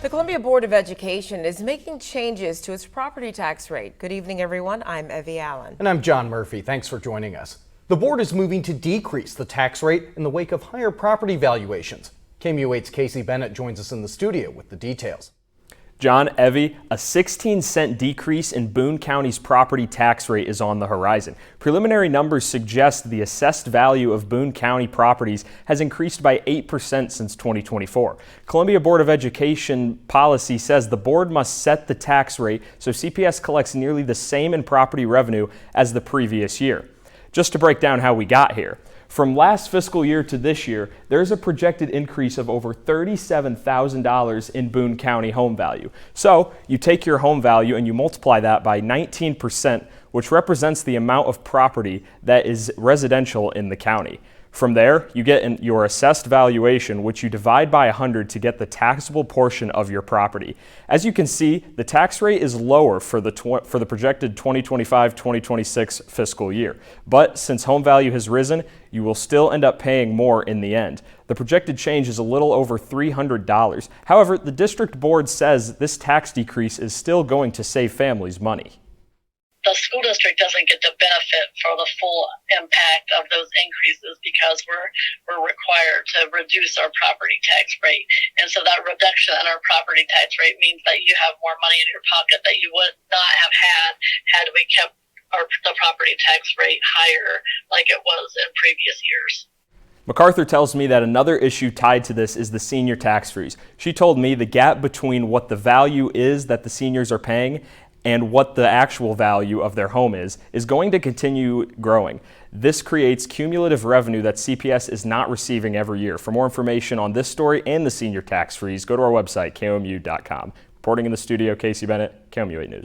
The Columbia Board of Education is making changes to its property tax rate. Good evening, everyone. I'm Evie Allen. And I'm John Murphy. Thanks for joining us. The board is moving to decrease the tax rate in the wake of higher property valuations. KMU8's Casey Bennett joins us in the studio with the details. John, Evie, a 16-cent decrease in Boone County's property tax rate is on the horizon. Preliminary numbers suggest the assessed value of Boone County properties has increased by 8% since 2024. Columbia Board of Education policy says the board must set the tax rate so CPS collects nearly the same in property revenue as the previous year. Just to break down how we got here. From last fiscal year to this year, there's a projected increase of over $37,000 in Boone County home value. So you take your home value and you multiply that by 19%, which represents the amount of property that is residential in the county. From there, you get your assessed valuation, which you divide by 100 to get the taxable portion of your property. As you can see, the tax rate is lower for the projected 2025-2026 fiscal year. But since home value has risen, you will still end up paying more in the end. The projected change is a little over $300. However, the district board says this tax decrease is still going to save families money. The school district doesn't get the benefit for the full impact of those increases because we're required to reduce our property tax rate. And so that reduction in our property tax rate means that you have more money in your pocket that you would not have had we kept the property tax rate higher like it was in previous years. MacArthur tells me that another issue tied to this is the senior tax freeze. She told me the gap between what the value is that the seniors are paying and what the actual value of their home is going to continue growing. This creates cumulative revenue that CPS is not receiving every year. For more information on this story and the senior tax freeze, go to our website, KMU.com. Reporting in the studio, Casey Bennett, KMU8 News.